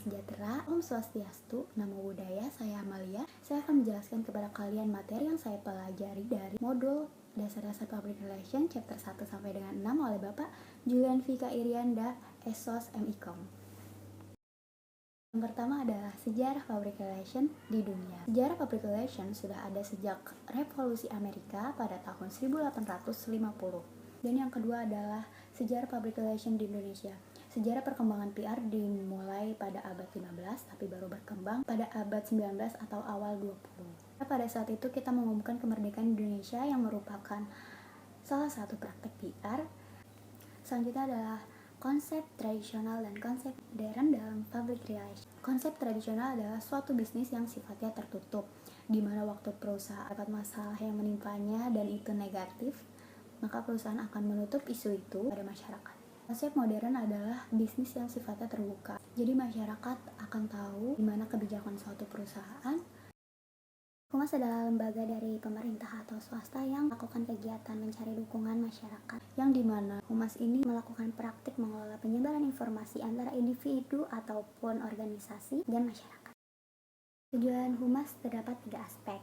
sejahtera, Om Swastiastu, Namo Buddhaya, saya Amalia. Saya akan menjelaskan kepada kalian materi yang saya pelajari dari modul Dasar-Dasar Public Relations chapter 1 sampai dengan 6 oleh Bapak Julian Vika Irianda, ESOS MIKOM. Yang pertama adalah sejarah public relation di dunia. Sejarah public relation sudah ada sejak Revolusi Amerika pada tahun 1850. Dan yang kedua adalah sejarah public relation di Indonesia. Sejarah perkembangan PR dimulai pada abad 15 tapi baru berkembang pada abad 19 atau awal 20. Pada saat itu kita mengumumkan kemerdekaan Indonesia yang merupakan salah satu praktek PR. Selanjutnya adalah konsep tradisional dan konsep modern dalam public relations. Konsep tradisional adalah suatu bisnis yang sifatnya tertutup, di mana waktu perusahaan dapat masalah yang menimpanya dan itu negatif, maka perusahaan akan menutup isu itu pada masyarakat. Konsep modern adalah bisnis yang sifatnya terbuka. Jadi masyarakat akan tahu di mana kebijakan suatu perusahaan. Humas adalah lembaga dari pemerintah atau swasta yang melakukan kegiatan mencari dukungan masyarakat, yang dimana Humas ini melakukan praktik mengelola penyebaran informasi antara individu ataupun organisasi dan masyarakat. Tujuan Humas terdapat 3 aspek.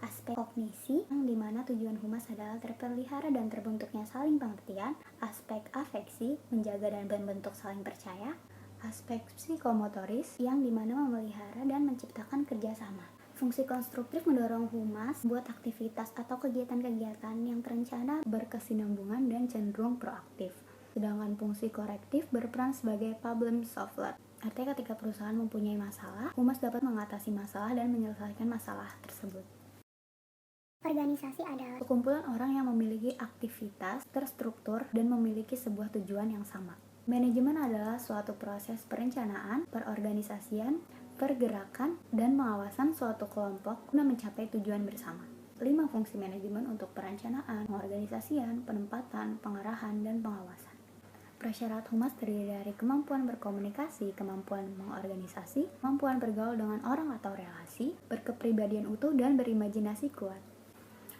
Aspek kognisi, yang dimana tujuan Humas adalah terpelihara dan terbentuknya saling pengertian. Aspek afeksi, menjaga dan membentuk saling percaya. Aspek psikomotoris, yang dimana memelihara dan menciptakan kerjasama. Fungsi konstruktif mendorong Humas buat aktivitas atau kegiatan-kegiatan yang terencana, berkesinambungan, dan cenderung proaktif. Sedangkan fungsi korektif berperan sebagai problem solver. Artinya ketika perusahaan mempunyai masalah, Humas dapat mengatasi masalah dan menyelesaikan masalah tersebut. Organisasi adalah sekumpulan orang yang memiliki aktivitas terstruktur dan memiliki sebuah tujuan yang sama. Manajemen adalah suatu proses perencanaan, perorganisasian, pergerakan, dan pengawasan suatu kelompok guna mencapai tujuan bersama. 5 fungsi manajemen untuk perencanaan, pengorganisasian, penempatan, pengarahan, dan pengawasan. Prasyarat Humas terdiri dari kemampuan berkomunikasi, kemampuan mengorganisasi, kemampuan bergaul dengan orang atau relasi, berkepribadian utuh, dan berimajinasi kuat.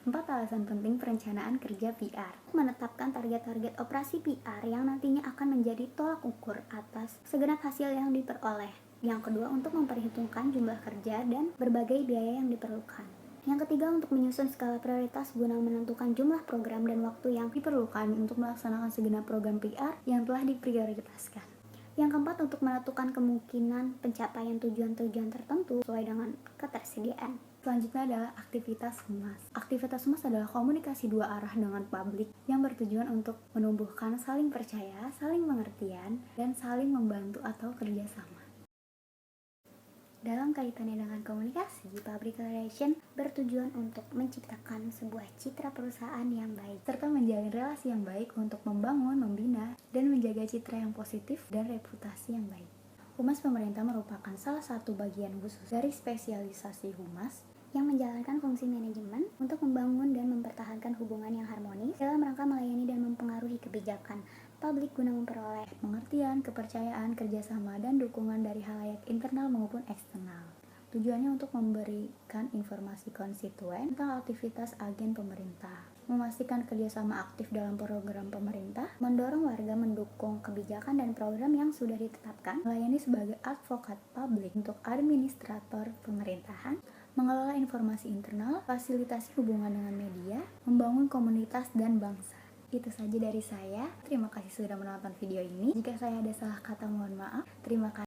4 alasan penting perencanaan kerja PR. Menetapkan target-target operasi PR yang nantinya akan menjadi tolak ukur atas segenap hasil yang diperoleh. Yang kedua, untuk memperhitungkan jumlah kerja dan berbagai biaya yang diperlukan. Yang ketiga, untuk menyusun skala prioritas guna menentukan jumlah program dan waktu yang diperlukan untuk melaksanakan segenap program PR yang telah diprioritaskan. Yang keempat, untuk menentukan kemungkinan pencapaian tujuan-tujuan tertentu sesuai dengan ketersediaan. Selanjutnya adalah aktivitas Humas. Aktivitas Humas adalah komunikasi 2 arah dengan publik yang bertujuan untuk menumbuhkan saling percaya, saling pengertian, dan saling membantu atau kerjasama. Dalam kaitannya dengan komunikasi, public relation bertujuan untuk menciptakan sebuah citra perusahaan yang baik, serta menjalin relasi yang baik untuk membangun, membina, dan menjaga citra yang positif dan reputasi yang baik. Humas pemerintah merupakan salah satu bagian khusus dari spesialisasi Humas yang menjalankan fungsi manajemen untuk membangun dan mempertahankan hubungan yang harmonis dalam rangka melayani dan mempengaruhi kebijakan publik guna memperoleh pengertian, kepercayaan, kerjasama, dan dukungan dari halayak internal maupun eksternal. Tujuannya untuk memberikan informasi konstituen tentang aktivitas agen pemerintah, memastikan kerjasama aktif dalam program pemerintah, mendorong warga mendukung kebijakan dan program yang sudah ditetapkan, melayani sebagai advokat publik untuk administrator pemerintahan, mengelola informasi internal, fasilitasi hubungan dengan media, membangun komunitas dan bangsa. Itu saja dari saya. Terima kasih sudah menonton video ini. Jika saya ada salah kata, mohon maaf. Terima kasih.